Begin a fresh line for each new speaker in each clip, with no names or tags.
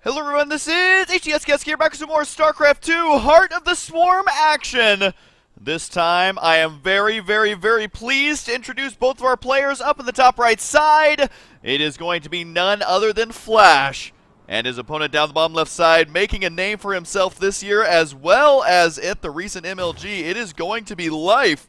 Hello everyone, this is HTSKS here, back with some more StarCraft 2 Heart of the Swarm action. This time, I am very pleased to introduce both of our players up in the top right side. It is going to be none other than Flash, and his opponent down the bottom left side, making a name for himself this year as well as at the recent MLG. It is going to be Life.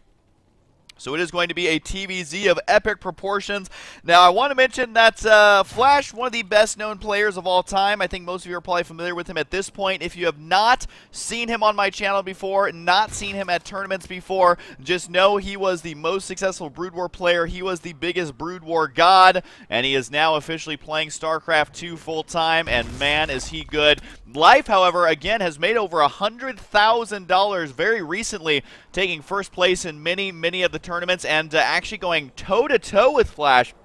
So it is going to be a TvZ of epic proportions. Now, I want to mention that Flash, one of the best-known players of all time. I think most of you are probably familiar with him at this point. If you have not seen him on my channel before, not seen him at tournaments before, just know he was the most successful Brood War player. He was the biggest Brood War god, and he is now officially playing StarCraft 2 full-time, and man, is he good. Life, however, again, has made over $100,000 very recently, taking first place in many of the tournaments and actually going toe-to-toe with Flash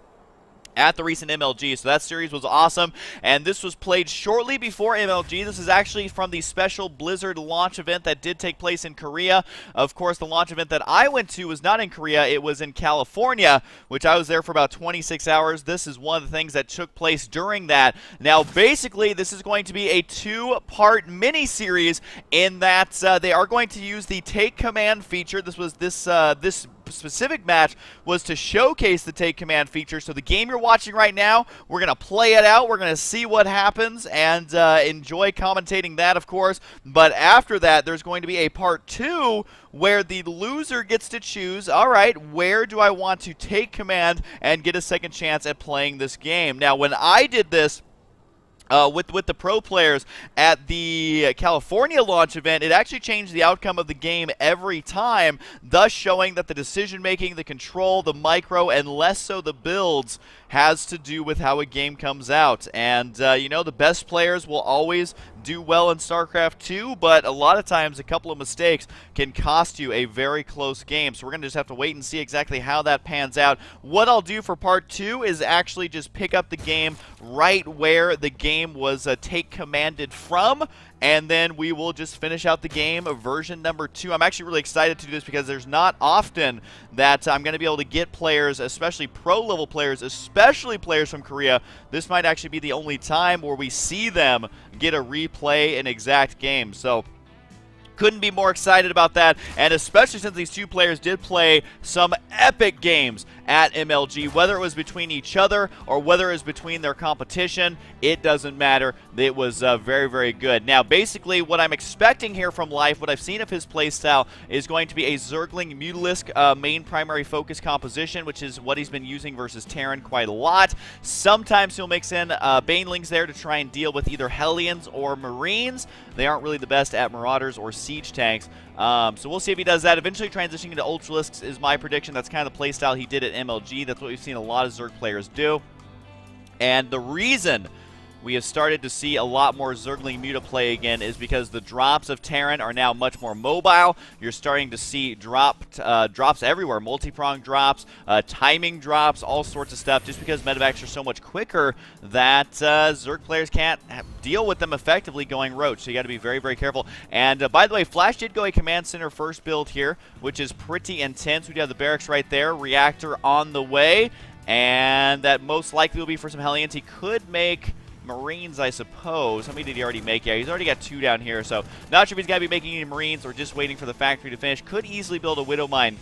at the recent MLG. So that series was awesome, and this was played shortly before MLG. This is actually from the special Blizzard launch event that did take place in Korea. Of course, the launch event that I went to was not in Korea, it was in California, which I was there for about 26 hours. This is one of the things that took place during that. Now, basically, this is going to be a two-part mini-series in that they are going to use the Take Command feature. This specific match was to showcase the Take Command feature. So the game you're watching right now, we're going to play it out, we're going to see what happens, and enjoy commentating that, of course. But after that, there's going to be a part 2 where the loser gets to choose, all right, where do I want to take command and get a second chance at playing this game. Now, when I did this with the pro players at the California launch event, it actually changed the outcome of the game every time, thus showing that the decision-making, the control, the micro, and less so the builds has to do with how a game comes out. And, you know, the best players will always do well in StarCraft 2, but a lot of times a couple of mistakes can cost you a very close game. So we're going to just have to wait and see exactly how that pans out. What I'll do for part 2 is actually just pick up the game right where the game was take commanded from, and then we will just finish out the game of version number 2. I'm actually really excited to do this because there's not often that I'm going to be able to get players, especially pro-level players, especially players from Korea. This might actually be the only time where we see them get a replay an exact game. So couldn't be more excited about that, and especially since these two players did play some epic games at MLG, whether it was between each other or whether it was between their competition, it doesn't matter. It was very good. Now, basically, what I'm expecting here from Life, what I've seen of his playstyle, is going to be a Zergling Mutalisk main primary focus composition, which is what he's been using versus Terran quite a lot. Sometimes he'll mix in Banelings there to try and deal with either Hellions or Marines. They aren't really the best at Marauders or siege tanks. So we'll see if he does that. Eventually transitioning into Ultralisks is my prediction. That's kind of the playstyle he did at MLG. That's what we've seen a lot of Zerg players do. And the reason we have started to see a lot more Zergling Muta play again is because the drops of Terran are now much more mobile. You're starting to see drops everywhere, multi-prong drops, timing drops, all sorts of stuff, just because medevacs are so much quicker that Zerg players can't deal with them effectively going roach. So you got to be very careful. And by the way, Flash did go a command center first build here, which is pretty intense. We do have the barracks right there, reactor on the way, and that most likely will be for some Hellions. He could make Marines, I suppose. How many did he already make? Yeah, he's already got 2 down here, so not sure if he's going to be making any Marines or just waiting for the factory to finish. Could easily build a Widow Mine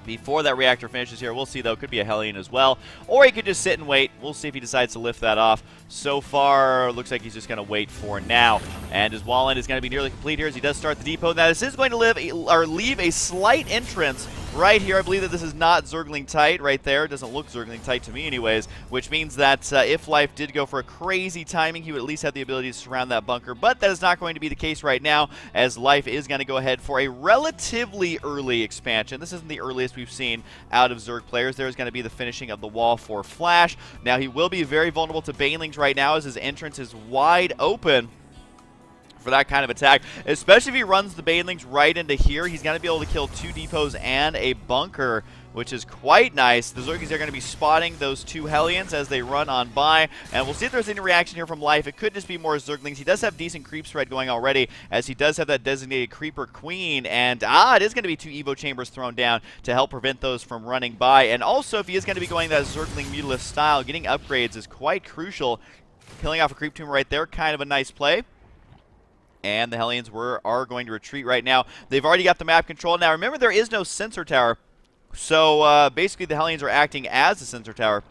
before that reactor finishes here. We'll see, though. Could be a Hellion as well. Or he could just sit and wait. We'll see if he decides to lift that off. So far, looks like he's just going to wait for now. And his wall end is going to be nearly complete here as he does start the depot. Now, this is going to leave a slight entrance right here. I believe that this is not Zergling tight right there. It doesn't look Zergling tight to me anyways, which means that if Life did go for a crazy timing, he would at least have the ability to surround that bunker. But that is not going to be the case right now, as Life is going to go ahead for a relatively early expansion. This isn't the earliest we've seen out of Zerg players. There's going to be the finishing of the wall for Flash. Now, he will be very vulnerable to Banelings right now as his entrance is wide open for that kind of attack, especially if he runs the Banelings right into here. He's going to be able to kill 2 depots and a bunker, which is quite nice. The Zergies are going to be spotting those 2 Hellions as they run on by, and we'll see if there's any reaction here from Life. It could just be more Zerglings. He does have decent creep spread going already, as he does have that designated Creeper Queen, and it is going to be 2 Evo Chambers thrown down to help prevent those from running by. And also, if he is going to be going that Zergling Mutalisk style, getting upgrades is quite crucial Killing off a creep tumor right there, kind of a nice play. And the Hellions are going to retreat right now. They've already got the map control. Now, remember, there is no sensor tower. So, basically, the Hellions are acting as the sensor tower.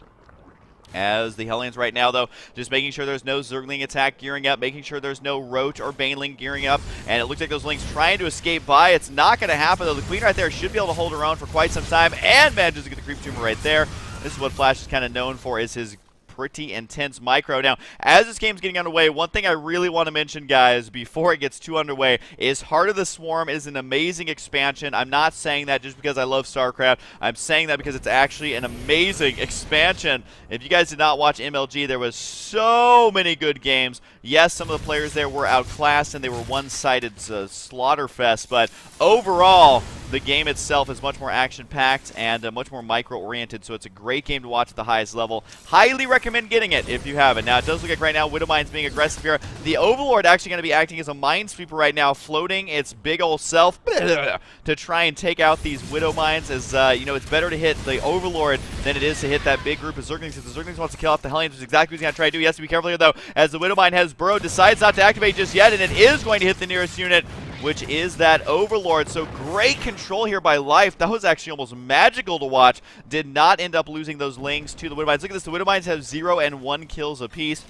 As the Hellions right now, though, just making sure there's no Zergling attack gearing up, making sure there's no Roach or Baneling gearing up, and it looks like those Lings trying to escape by. It's not going to happen, though. The Queen right there should be able to hold her own for quite some time, and manages to get the creep tumor right there. This is what Flash is kind of known for, is his pretty intense micro. Now, as this game's getting underway, one thing I really want to mention, guys, before it gets too underway, is Heart of the Swarm is an amazing expansion. I'm not saying that just because I love StarCraft. I'm saying that because it's actually an amazing expansion. If you guys did not watch MLG, there was so many good games. Yes, some of the players there were outclassed and they were one-sided slaughter fest, but overall, the game itself is much more action-packed and much more micro-oriented, so it's a great game to watch at the highest level. Highly recommend getting it if you haven't. Now, it does look like right now Widowmine's being aggressive here. The Overlord actually going to be acting as a Minesweeper right now, floating its big old self to try and take out these Widowmines. As you know, it's better to hit the Overlord than it is to hit that big group of Zerglings. If the Zerglings wants to kill off the Hellions, which is exactly what he's going to try to do. He has to be careful here, though, as the Widowmine has burrowed, decides not to activate just yet, and it is going to hit the nearest unit, which is that Overlord. So great control here by Life. That was actually almost magical to watch. Did not end up losing those Lings to the Widowmines. Look at this. The Widowmines have 0 and 1 kills apiece.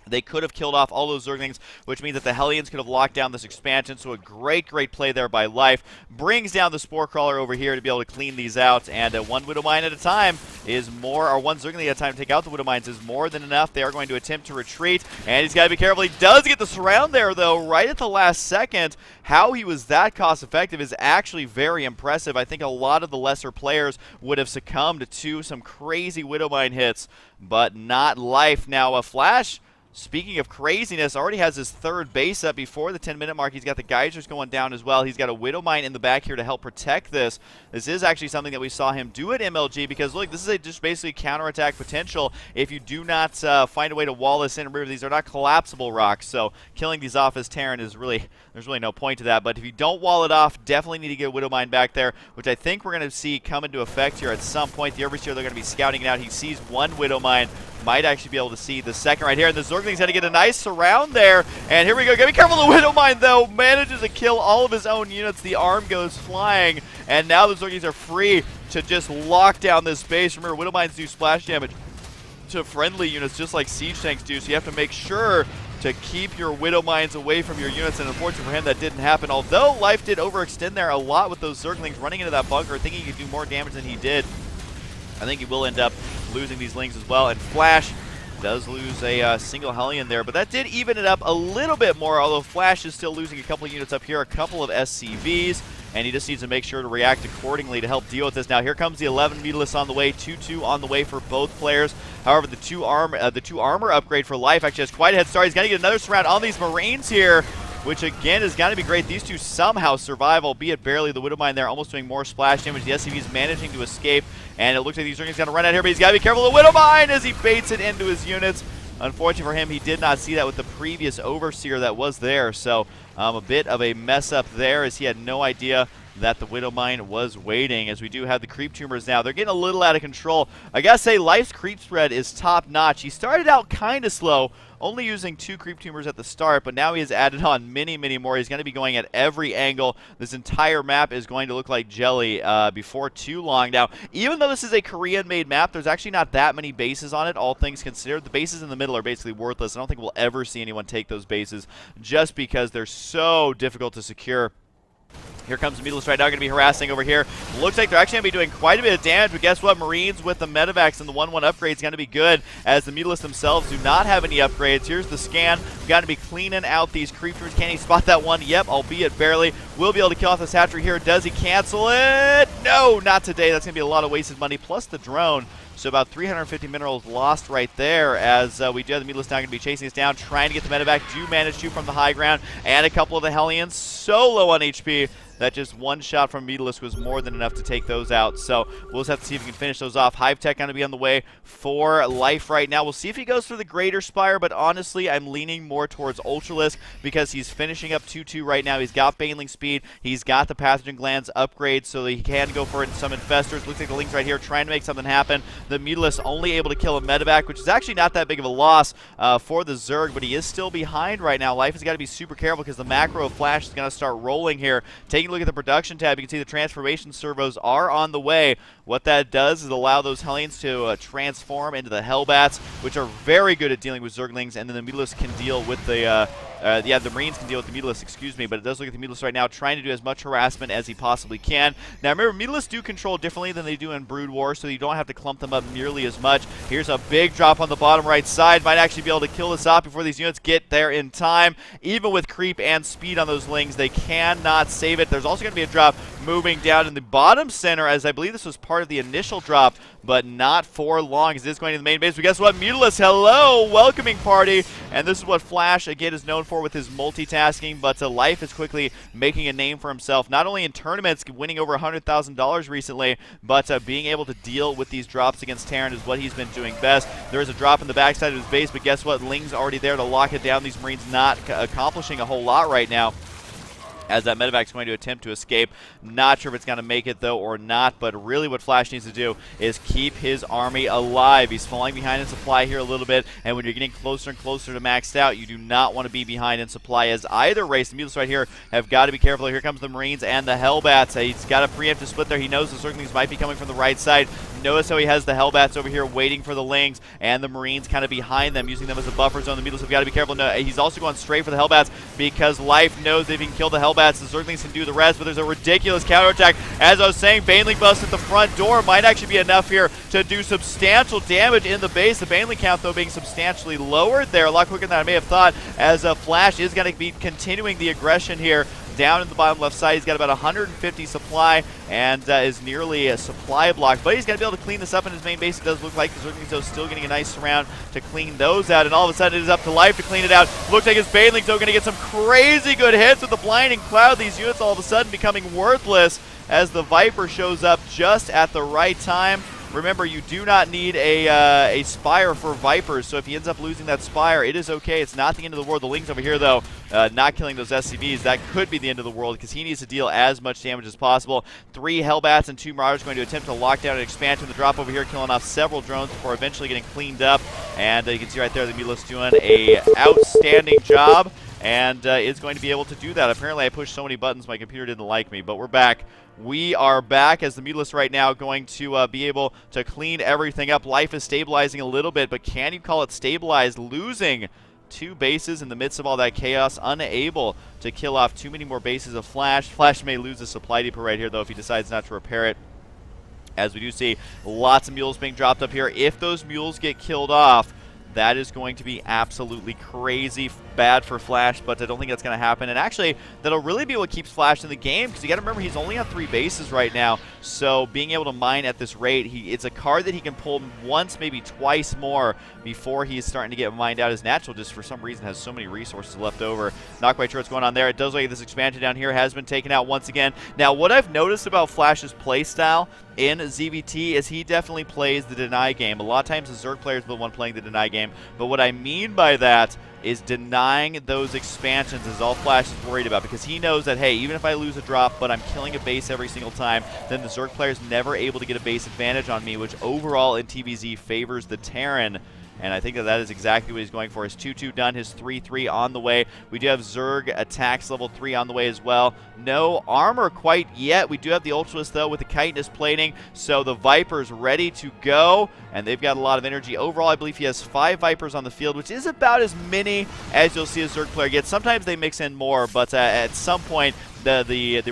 They could have killed off all those Zerglings, which means that the Hellions could have locked down this expansion. So a great play there by Life. Brings down the Spore Crawler over here to be able to clean these out. And one Widowmine at a time is more, or one Zergling at a time to take out the Widowmines is more than enough. They are going to attempt to retreat. And he's got to be careful. He does get the surround there, though, right at the last second. How he was that cost effective is actually very impressive. I think a lot of the lesser players would have succumbed to some crazy Widowmine hits, but not Life. Now, a Flash, speaking of craziness, already has his third base up before the 10-minute mark. He's got the geysers going down as well. He's got a Widowmine in the back here to help protect this. This is actually something that we saw him do at MLG, because look, this is just basically counterattack potential if you do not find a way to wall this in. Remember, these are not collapsible rocks, so killing these off as Terran is really, there's really no point to that. But if you don't wall it off, definitely need to get a Widowmine back there, which I think we're going to see come into effect here at some point. The Overseer, they're going to be scouting it out. He sees one Widowmine. Might actually be able to see the second right here. And the Zerglings had to get a nice surround there. And here we go. Gotta be careful. The Widowmine, though, manages to kill all of his own units. The arm goes flying. And now the Zerglings are free to just lock down this base. Remember, Widowmines do splash damage to friendly units just like siege tanks do. So you have to make sure to keep your Widowmines away from your units. And unfortunately for him, that didn't happen. Although Life did overextend there a lot with those Zerglings running into that bunker, thinking he could do more damage than he did. I think he will end up losing these Lings as well. And Flash does lose a single Hellion there, but that did even it up a little bit more, although Flash is still losing a couple of units up here, a couple of SCVs, and he just needs to make sure to react accordingly to help deal with this. Now here comes the 11 Mutalisks on the way, 2-2 on the way for both players. However, the two armor upgrade for Life actually has quite a head start. He's got to get another surround on these Marines here, which again is going to be great. These two somehow survive, albeit barely. The Widowmine there almost doing more splash damage. The SCV is managing to escape, and it looks like these Zerglings going to run out here, but he's got to be careful of the Widowmine as he baits it into his units. Unfortunately for him, he did not see that with the previous Overseer that was there, so a bit of a mess up there as he had no idea that the Widowmine was waiting. As we do have the creep tumors now. They're getting a little out of control. I gotta say, Life's creep spread is top notch. He started out kind of slow, only using 2 creep tumors at the start, but now he has added on many more. He's going to be going at every angle. This entire map is going to look like jelly before too long. Now, even though this is a Korean-made map, there's actually not that many bases on it, all things considered. The bases in the middle are basically worthless. I don't think we'll ever see anyone take those bases just because they're so difficult to secure. Here comes the Mutalisks right now, going to be harassing over here. Looks like they're actually going to be doing quite a bit of damage, but guess what? Marines with the Medivacs and the 1-1 upgrade is going to be good, as the Mutalisks themselves do not have any upgrades. Here's the scan. We've got to be cleaning out these creatures. Can he spot that one? Yep, albeit barely. Will be able to kill off this hatchery here. Does he cancel it? No, not today. That's going to be a lot of wasted money, plus the drone. So about 350 minerals lost right there, as we do have the Mutalisks now going to be chasing us down, trying to get the Medivac. Do manage to from the high ground, and a couple of the Hellions so low on HP that just one shot from Meatless was more than enough to take those out. So we'll just have to see if we can finish those off. Hive Tech going to be on the way for Life right now. We'll see if he goes for the Greater Spire, but honestly, I'm leaning more towards Ultralisk because he's finishing up 2-2 right now. He's got Baneling speed. He's got the Pathogen Glands upgrade, so he can go for some Infestors. Looks like the Ling's right here trying to make something happen. The Meatless only able to kill a Medivac, which is actually not that big of a loss for the Zerg, but he is still behind right now. Life has got to be super careful because the macro of Flash is going to start rolling here. Taking a look at the production tab, you can see the transformation servos are on the way. What that does is allow those Hellions to transform into the Hellbats, which are very good at dealing with Zerglings, and then the Meatless can deal with the the Marines can deal with the Meatless, excuse me, but it does look at the Meatless right now trying to do as much harassment as he possibly can. Now remember, Meatless do control differently than they do in Brood War, so you don't have to clump them up nearly as much. Here's a big drop on the bottom right side. Might actually be able to kill this off before these units get there in time. Even with creep and speed on those Lings, they cannot save it. There's also going to be a drop moving down in the bottom center, as I believe this was part of the initial drop, but not for long, as it is going to the main base. But guess what? Meatless, hello, welcoming party. And this is what Flash, again, is known for with his multitasking, but Life is quickly making a name for himself, not only in tournaments, winning over $100,000 recently, but being able to deal with these drops against Terran is what he's been doing best. There is a drop in the backside of his base, but guess what? Ling's already there to lock it down. These Marines not accomplishing a whole lot right now, as that Medevac's going to attempt to escape. Not sure if it's going to make it, though, or not, but really what Flash needs to do is keep his army alive. He's falling behind in supply here a little bit, and when you're getting closer and closer to maxed out, you do not want to be behind in supply, as either race, the Meatless right here, have got to be careful. Here comes the Marines and the Hellbats. He's got a preemptive split there. He knows the Zerglings might be coming from the right side. Notice how he has the Hellbats over here waiting for the Lings, and the Marines kind of behind them, using them as a buffer zone. The Meatless have got to be careful. No, he's also going straight for the Hellbats because Life knows that if he can kill the Hellbats, the Zerglings can do the rest, but there's a ridiculous counterattack. As I was saying, Baneling bust at the front door might actually be enough here to do substantial damage in the base. The Baneling count, though, being substantially lowered there, a lot quicker than I may have thought, as Flash is going to be continuing the aggression here. Down in the bottom left side, he's got about 150 supply and is nearly a supply block, but he's got to be able to clean this up in his main base. It does look like the Zerglings, though, still getting a nice surround to clean those out, and all of a sudden it is up to Life to clean it out. Looks like his Banelings, though, going to get some crazy good hits with the blinding cloud. These units all of a sudden becoming worthless as the Viper shows up just at the right time. Remember, you do not need a Spire for Vipers, so if he ends up losing that Spire, it is okay. It's not the end of the world. The Lings over here, though, not killing those SCVs, that could be the end of the world because he needs to deal as much damage as possible. 3 Hellbats and 2 Marauders going to attempt to lock down an expansion. The drop over here killing off several drones before eventually getting cleaned up. And you can see right there the Meatless doing a outstanding job and is going to be able to do that. Apparently I pushed so many buttons my computer didn't like me, but we're back. We are back as the Meatless right now going to be able to clean everything up. Life is stabilizing a little bit, but can you call it stabilized? Losing 2 bases in the midst of all that chaos, unable to kill off too many more bases of Flash. Flash may lose the supply depot right here, though, if he decides not to repair it. As we do see lots of mules being dropped up here. If those mules get killed off, that is going to be absolutely crazy bad for Flash, but I don't think that's going to happen. And actually, that'll really be what keeps Flash in the game, because you got to remember he's only on 3 bases right now. So being able to mine at this rate, it's a card that he can pull once, maybe twice more before he's starting to get mined out. His natural just for some reason has so many resources left over. Not quite sure what's going on there. It does look like this expansion down here has been taken out once again. Now, what I've noticed about Flash's playstyle in ZVT is he definitely plays the deny game. A lot of times the Zerg players are the one playing the deny game, but what I mean by that is denying those expansions is all Flash is worried about, because he knows that, hey, even if I lose a drop, but I'm killing a base every single time, then the Zerg player's never able to get a base advantage on me, which overall in TvZ favors the Terran. And I think that is exactly what he's going for. His 2-2 done, his 3-3 on the way. We do have Zerg attacks level 3 on the way as well. No armor quite yet. We do have the Ultralisk, though, with the chitinous plating. So the Viper's ready to go, and they've got a lot of energy. Overall, I believe he has 5 Vipers on the field, which is about as many as you'll see a Zerg player get. Sometimes they mix in more, but at some point, the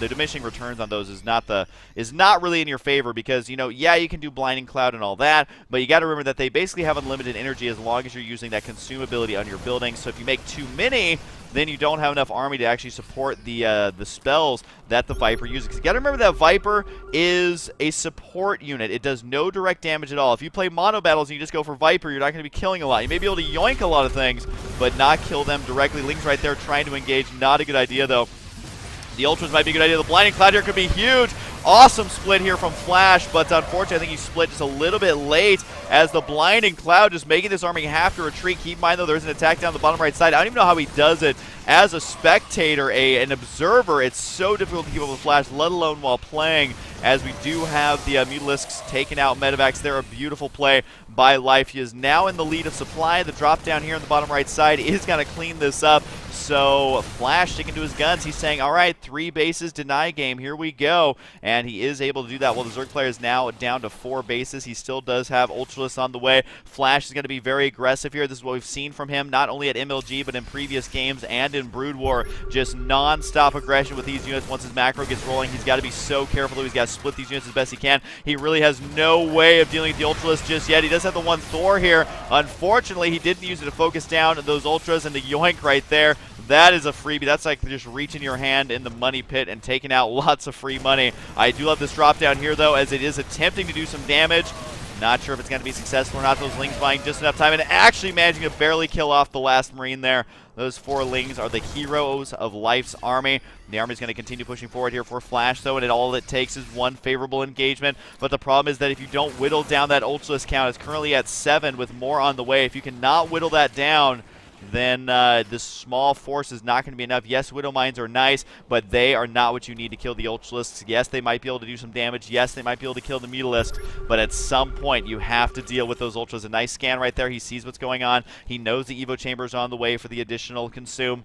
diminishing returns on those is not really in your favor, because, you know, yeah, you can do blinding cloud and all that, but you got to remember that they basically have unlimited energy as long as you're using that consumability on your building. So if you make too many, then you don't have enough army to actually support the spells that the Viper uses. Because you got to remember that Viper is a support unit. It does no direct damage at all. If you play mono battles and you just go for Viper, you're not going to be killing a lot. You may be able to yoink a lot of things, but not kill them directly. Ling's right there trying to engage. Not a good idea, though. The Ultras might be a good idea. The Blinding Cloud here could be huge. Awesome split here from Flash, but unfortunately I think he split just a little bit late as the Blinding Cloud just making this army have to retreat. Keep in mind though, there's an attack down the bottom right side. I don't even know how he does it. As a spectator, an observer, it's so difficult to keep up with Flash, let alone while playing, as we do have the Mutalisks taking out Medivacs. They're a beautiful play by Life. He is now in the lead of supply. The drop down here on the bottom right side is going to clean this up. So Flash sticking to his guns. He's saying, all right, 3 bases deny game. Here we go. And he is able to do that. Well, the Zerg player is now down to 4 bases. He still does have Ultralisk on the way. Flash is going to be very aggressive here. This is what we've seen from him, not only at MLG, but in previous games and in Brood War. Just non-stop aggression with these units. Once his macro gets rolling, he's got to be so careful. He's got to split these units as best he can. He really has no way of dealing with the Ultralisk just yet. He does have the one Thor here. Unfortunately, he didn't use it to focus down those Ultras, and the yoink right there. That is a freebie. That's like just reaching your hand in the money pit and taking out lots of free money. I do love this drop down here, though, as it is attempting to do some damage. Not sure if it's going to be successful or not. Those Lings buying just enough time and actually managing to barely kill off the last Marine there. Those 4 Lings are the heroes of Life's army. The army is going to continue pushing forward here for Flash, though, and all it takes is one favorable engagement. But the problem is that if you don't whittle down that Ultralisk count, it's currently at 7 with more on the way. If you cannot whittle that down, then this small force is not going to be enough. Yes, Widow Mines are nice, but they are not what you need to kill the Ultralisks. Yes, they might be able to do some damage. Yes, they might be able to kill the Mutalisks, but at some point you have to deal with those Ultras. A nice scan right there. He sees what's going on. He knows the Evo Chamber is on the way for the additional consume,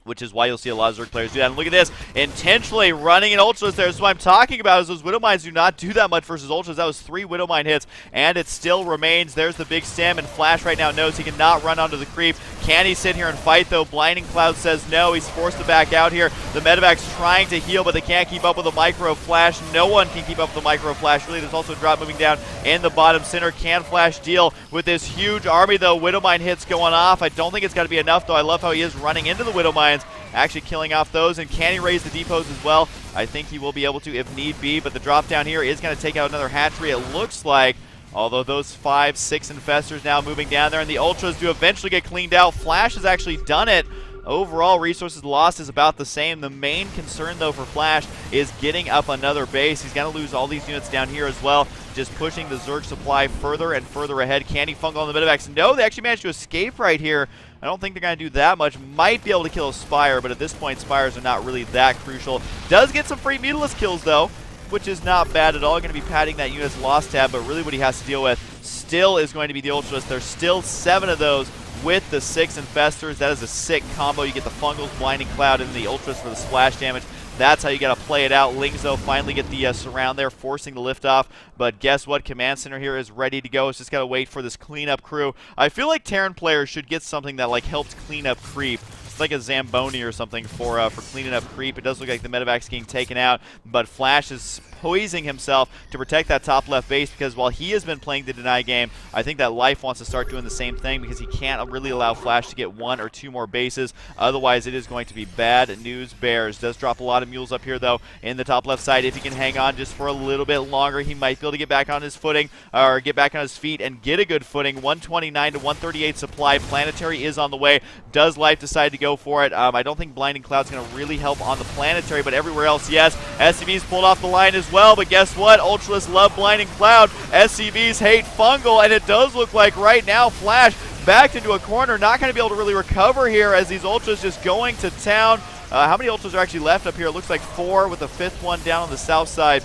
which is why you'll see a lot of Zerg players do that. And look at this, intentionally running an Ultras there. So what I'm talking about is those Widow Mines do not do that much versus Ultras. That was 3 Widow Mine hits, and it still remains. There's the big stem, and Flash right now knows he cannot run onto the creep. Can he sit here and fight, though? Blinding Cloud says no. He's forced to back out here. The Medevac's trying to heal, but they can't keep up with the Micro Flash. No one can keep up with the Micro Flash, really. There's also a drop moving down in the bottom center. Can Flash deal with this huge army, though? Widow Mine hits going off. I don't think it's going to be enough, though. I love how he is running into the Widow Mines, actually killing off those. And can he raise the depots as well? I think he will be able to if need be, but the drop down here is going to take out another hatchery, it looks like. Although those 5, 6 infestors now moving down there, and the Ultras do eventually get cleaned out. Flash has actually done it. Overall, resources lost is about the same. The main concern, though, for Flash is getting up another base. He's going to lose all these units down here as well, just pushing the Zerg supply further and further ahead. Can he fungal on the Medivacs? No, they actually managed to escape right here. I don't think they're going to do that much. Might be able to kill a Spire, but at this point, Spires are not really that crucial. Does get some free Mutalisk kills, though, which is not bad at all. Going to be padding that unit's loss tab, but really what he has to deal with still is going to be the Ultras. There's still 7 of those with the 6 infestors. That is a sick combo. You get the Fungals, Blinding Cloud, and the Ultras for the splash damage. That's how you got to play it out. Lings, though, finally get the surround there, forcing the liftoff. But guess what? Command Center here is ready to go. It's just got to wait for this cleanup crew. I feel like Terran players should get something that like helps clean up creep. Like a Zamboni or something for cleaning up creep. It does look like the Medevac's getting taken out, but Flash is poising himself to protect that top left base, because while he has been playing the deny game, I think that Life wants to start doing the same thing, because he can't really allow Flash to get 1 or 2 more bases. Otherwise, it is going to be bad news bears. Does drop a lot of mules up here, though, in the top left side. If he can hang on just for a little bit longer, he might be able to get back on his footing, or get back on his feet and get a good footing. 129 to 138 supply. Planetary is on the way. Does Life decide to go for it? I don't think Blinding Cloud's going to really help on the Planetary, but everywhere else, yes. SCV's pulled off the line as well, but guess what? Ultras love Blinding Cloud. SCVs hate Fungal, and it does look like right now Flash backed into a corner, not going to be able to really recover here as these Ultras just going to town. How many Ultras are actually left up here? It looks like 4 with the 5th one down on the south side.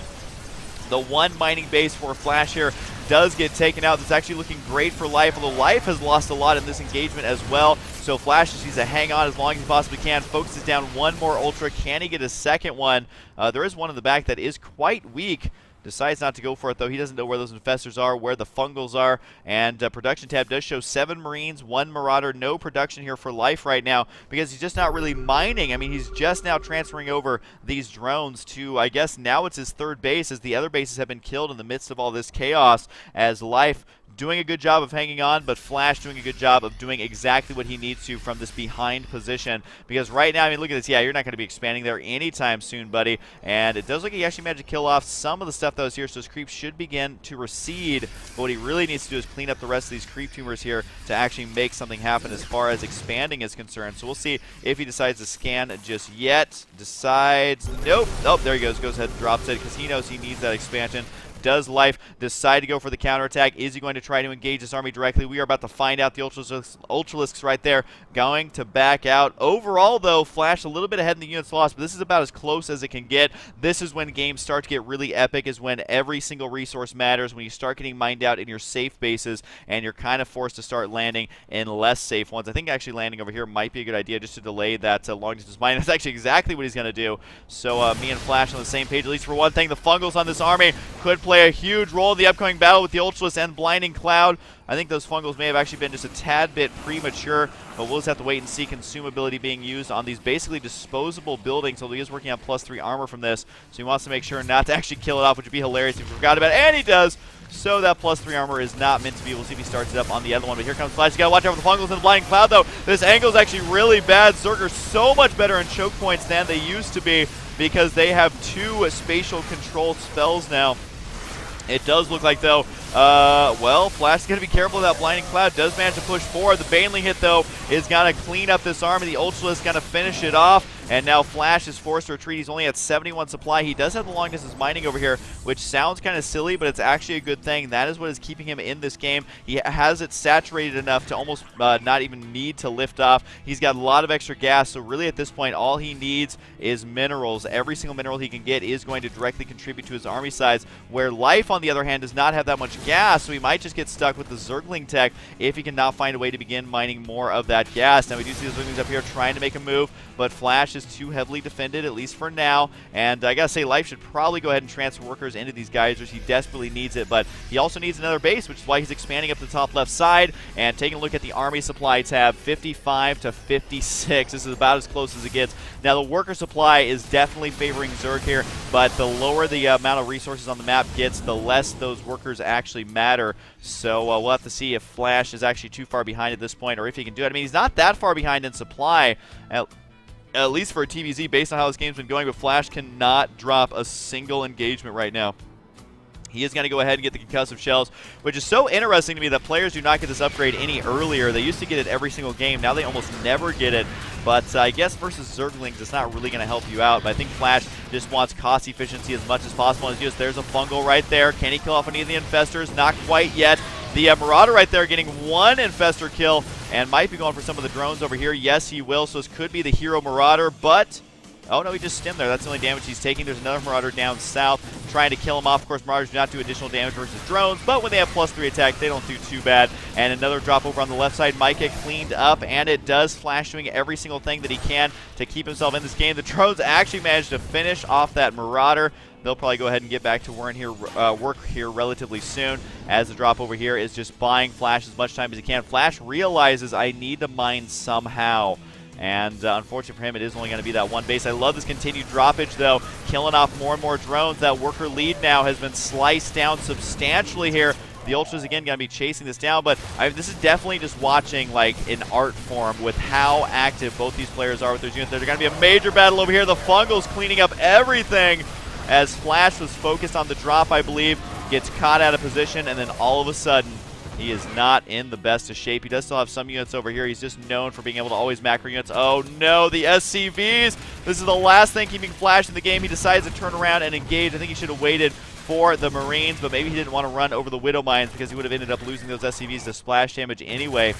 The 1 mining base for Flash here does get taken out. That's actually looking great for Life, although Life has lost a lot in this engagement as well. So Flash just needs to hang on as long as he possibly can. Focuses down 1 more Ultra. Can he get a second one? There is one in the back that is quite weak. Decides not to go for it, though. He doesn't know where those infestors are, where the Fungals are. And production tab does show 7 Marines, 1 Marauder. No production here for Life right now because he's just not really mining. I mean, he's just now transferring over these drones to, I guess now it's his 3rd base, as the other bases have been killed in the midst of all this chaos, as Life doing a good job of hanging on, but Flash doing a good job of doing exactly what he needs to from this behind position. Because right now, I mean, look at this. Yeah, you're not going to be expanding there anytime soon, buddy. And it does look like he actually managed to kill off some of the stuff that was here, so his creep should begin to recede. But what he really needs to do is clean up the rest of these creep tumors here to actually make something happen as far as expanding is concerned. So we'll see if he decides to scan just yet. Decides, nope. Oh, there he goes. Goes ahead and drops it because he knows he needs that expansion. Does Life decide to go for the counterattack? Is he going to try to engage this army directly? We are about to find out. The Ultralisks right there going to back out. Overall, though, Flash a little bit ahead in the units lost, but this is about as close as it can get. This is when games start to get really epic, is when every single resource matters, when you start getting mined out in your safe bases, and you're kind of forced to start landing in less safe ones. I think actually landing over here might be a good idea just to delay that long-distance mine. That's actually exactly what he's going to do. So me and Flash on the same page, at least for one thing. The Fungals on this army could play a huge role in the upcoming battle with the Ultralisk and Blinding Cloud. I think those Fungals may have actually been just a tad bit premature, but we'll just have to wait and see consumability being used on these basically disposable buildings, although he is working on +3 armor from this, so he wants to make sure not to actually kill it off, which would be hilarious if he forgot about it, and he does! So that +3 armor is not meant to be. We'll see if he starts it up on the other one, but here comes Flash. You gotta watch out for the Fungals and the Blinding Cloud, though. This angle is actually really bad. Zerg's so much better in choke points than they used to be because they have 2 spatial control spells now. It does look like, though, well, Flash is going to be careful of that Blinding Cloud. Does manage to push forward. The Baneling hit, though, is going to clean up this army. The Ultralisk is going to finish it off. And now Flash is forced to retreat. He's only at 71 supply. He does have the long distance mining over here, which sounds kind of silly, but it's actually a good thing. That is what is keeping him in this game. He has it saturated enough to almost not even need to lift off. He's got a lot of extra gas, so really at this point, all he needs is minerals. Every single mineral he can get is going to directly contribute to his army size, where Life, on the other hand, does not have that much gas, so he might just get stuck with the Zergling tech if he cannot find a way to begin mining more of that gas. Now, we do see the Zerglings up here trying to make a move, but Flash is too heavily defended, at least for now. And I gotta say, Life should probably go ahead and transfer workers into these geysers. He desperately needs it, but he also needs another base, which is why he's expanding up the top left side. And taking a look at the army supply tab, 55 to 56. This is about as close as it gets. Now, the worker supply is definitely favoring Zerg here, but the lower the amount of resources on the map gets, the less those workers actually matter. So we'll have to see if Flash is actually too far behind at this point, or if he can do it. I mean, he's not that far behind in supply, at least for a TvZ, based on how this game's been going, but Flash cannot drop a single engagement right now. He is going to go ahead and get the concussive shells, which is so interesting to me that players do not get this upgrade any earlier. They used to get it every single game. Now they almost never get it. But I guess versus Zerglings, it's not really going to help you out. But I think Flash just wants cost efficiency as much as possible. And there's a Fungal right there. Can he kill off any of the Infestors? Not quite yet. The Marauder right there getting 1 Infestor kill and might be going for some of the drones over here. Yes, he will. So this could be the hero Marauder, but... oh, no, he just stemmed there. That's the only damage he's taking. There's another Marauder down south trying to kill him off. Of course, Marauders do not do additional damage versus drones, but when they have +3 attack, they don't do too bad. And another drop over on the left side might get cleaned up, and it does. Flash doing every single thing that he can to keep himself in this game. The drones actually managed to finish off that Marauder. They'll probably go ahead and get back to work here relatively soon, as the drop over here is just buying Flash as much time as he can. Flash realizes, I need to mine somehow. And unfortunately for him, it is only going to be that one base. I love this continued droppage, though, killing off more and more drones. That worker lead now has been sliced down substantially here. The Ultras, again, going to be chasing this down, but this is definitely just watching, like, an art form with how active both these players are with their units. There's going to be a major battle over here. The Fungals cleaning up everything as Flash was focused on the drop, I believe, gets caught out of position, and then all of a sudden, he is not in the best of shape. He does still have some units over here. He's just known for being able to always macro units. Oh no, the SCVs! This is the last thing keeping Flash in the game. He decides to turn around and engage. I think he should have waited for the Marines, but maybe he didn't want to run over the Widow Mines because he would have ended up losing those SCVs to splash damage anyway.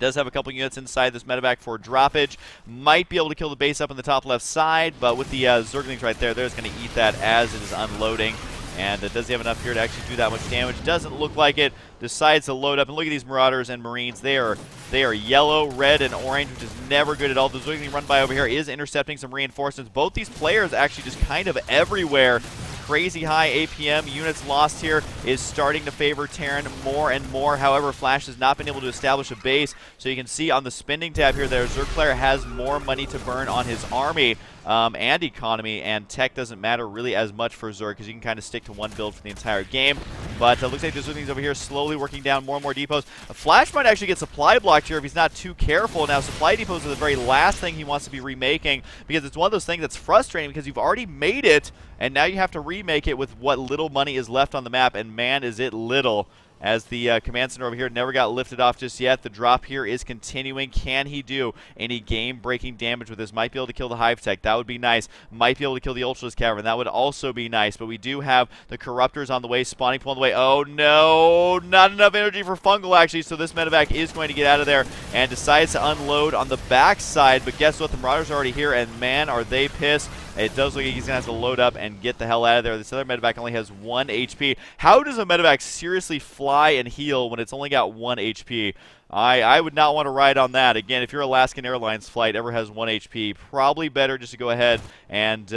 Does have a couple units inside this medevac for droppage. Might be able to kill the base up in the top left side, but with the Zerglings right there, they're just going to eat that as it is unloading. And does he have enough here to actually do that much damage? Doesn't look like it. Decides to load up. And look at these Marauders and Marines. They are yellow, red, and orange, which is never good at all. The Zergling run by over here is intercepting some reinforcements. Both these players actually just kind of everywhere. Crazy high APM. Units lost here is starting to favor Terran more and more. However, Flash has not been able to establish a base. So you can see on the spending tab here, their Zerg player has more money to burn on his army and economy, and tech doesn't matter really as much for Zerg because you can kind of stick to one build for the entire game. But looks like there's things over here slowly working down more and more depots. Flash might actually get supply blocked here if he's not too careful. Now, supply depots are the very last thing he wants to be remaking, because it's one of those things that's frustrating because you've already made it, and now you have to remake it with what little money is left on the map, and man, is it little. As the command center over here never got lifted off just yet. The drop here is continuing. Can he do any game-breaking damage with this? Might be able to kill the Hive Tech. That would be nice. Might be able to kill the Ultralisk Cavern. That would also be nice. But we do have the Corruptors on the way, spawning pool on the way. Oh, no. Not enough energy for Fungal, actually. So this medevac is going to get out of there and decides to unload on the backside. But guess what? The Marauders are already here, and man, are they pissed. It does look like he's going to have to load up and get the hell out of there. This other medevac only has 1 HP. How does a medevac seriously fly and heal when it's only got 1 HP? I would not want to ride on that. Again, if your Alaskan Airlines flight ever has 1 HP, probably better just to go ahead and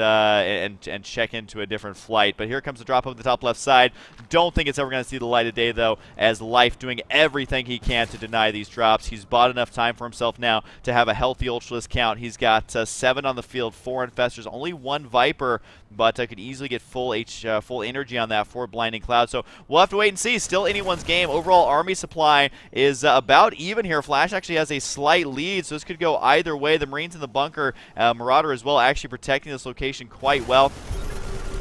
check into a different flight. But here comes the drop up the top left side. Don't think it's ever going to see the light of day, though, as Life doing everything he can to deny these drops. He's bought enough time for himself now to have a healthy Ultralisk count. He's got 7 on the field, 4 Infestors, only 1 Viper, but could easily get full energy on that for Blinding Cloud. So we'll have to wait and see. Still anyone's game. Overall army supply is about even here. Flash actually has a slight lead, so this could go either way. The Marines in the bunker, Marauder as well, actually protecting this location quite well.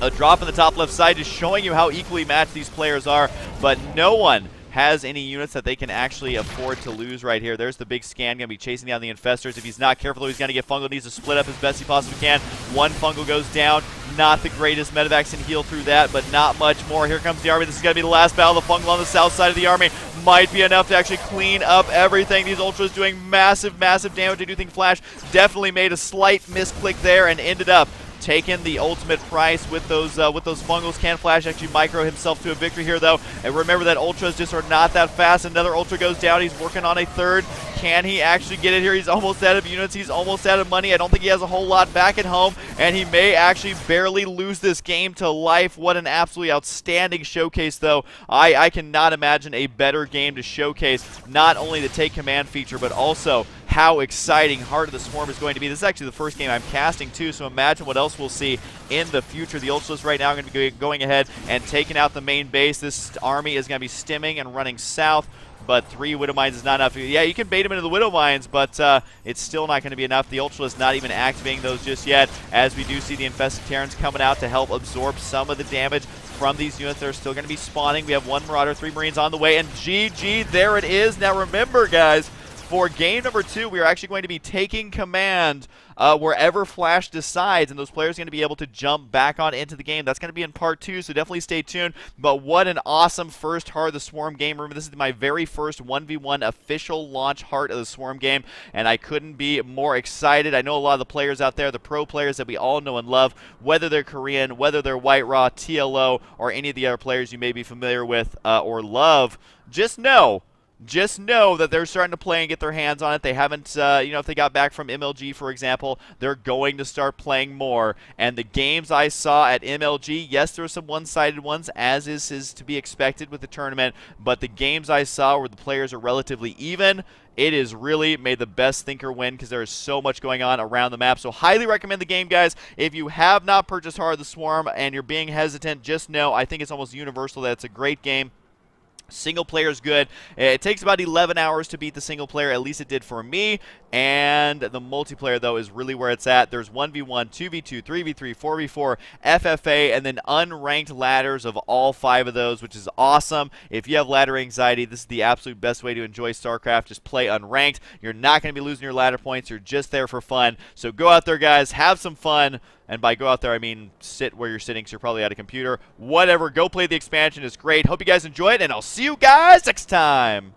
A drop in the top left side just showing you how equally matched these players are, but no one has any units that they can actually afford to lose right here. There's the big scan, going to be chasing down the Infestors. If he's not careful, he's going to get Fungal. Needs to split up as best he possibly can. 1 Fungal goes down. Not the greatest. Medevacs can heal through that, but not much more. Here comes the army. This is going to be the last battle. The Fungal on the south side of the army might be enough to actually clean up everything. These Ultras doing massive, massive damage. I do think Flash definitely made a slight misclick there and ended up taking the ultimate price with those Fungals. Can Flash actually micro himself to a victory here, though? And remember that Ultras just are not that fast. Another Ultra goes down. He's working on a third. Can he actually get it here? He's almost out of units. He's almost out of money. I don't think he has a whole lot back at home, and he may actually barely lose this game to Life. What an absolutely outstanding showcase, though. I cannot imagine a better game to showcase not only the take command feature, but also how exciting Heart of the Swarm is going to be. This is actually the first game I'm casting, too, so imagine what else we'll see in the future. The Ultras right now are going to be going ahead and taking out the main base. This army is going to be stimming and running south, but 3 Widow Mines is not enough. Yeah, you can bait him into the Widow Mines, but it's still not going to be enough. The Ultra is not even activating those just yet, as we do see the Infested Terrans coming out to help absorb some of the damage from these units that are still going to be spawning. We have 1 Marauder, 3 Marines on the way, and GG, there it is. Now remember, guys, for game number 2, we are actually going to be taking command wherever Flash decides, and those players are going to be able to jump back on into the game. That's going to be in part 2, so definitely stay tuned. But what an awesome first Heart of the Swarm game. Remember, this is my very first 1v1 official launch Heart of the Swarm game, and I couldn't be more excited. I know a lot of the players out there, the pro players that we all know and love, whether they're Korean, whether they're White Raw, TLO, or any of the other players you may be familiar with or love, just know that they're starting to play and get their hands on it. They haven't, if they got back from MLG, for example, they're going to start playing more. And the games I saw at MLG, yes, there were some one-sided ones, as is to be expected with the tournament, but the games I saw where the players are relatively even, it is really made the best thinker win, because there is so much going on around the map. So highly recommend the game, guys. If you have not purchased Heart of the Swarm and you're being hesitant, just know I think it's almost universal that it's a great game. Single player is good. It takes about 11 hours to beat the single player, at least it did for me, and the multiplayer, though, is really where it's at. There's 1v1, 2v2, 3v3, 4v4, FFA, and then unranked ladders of all 5 of those, which is awesome. If you have ladder anxiety, this is the absolute best way to enjoy StarCraft. Just play unranked. You're not going to be losing your ladder points. You're just there for fun. So go out there, guys. Have some fun. And by go out there, I mean sit where you're sitting, because you're probably at a computer. Whatever, go play the expansion. It's great. Hope you guys enjoy it, and I'll see you guys next time.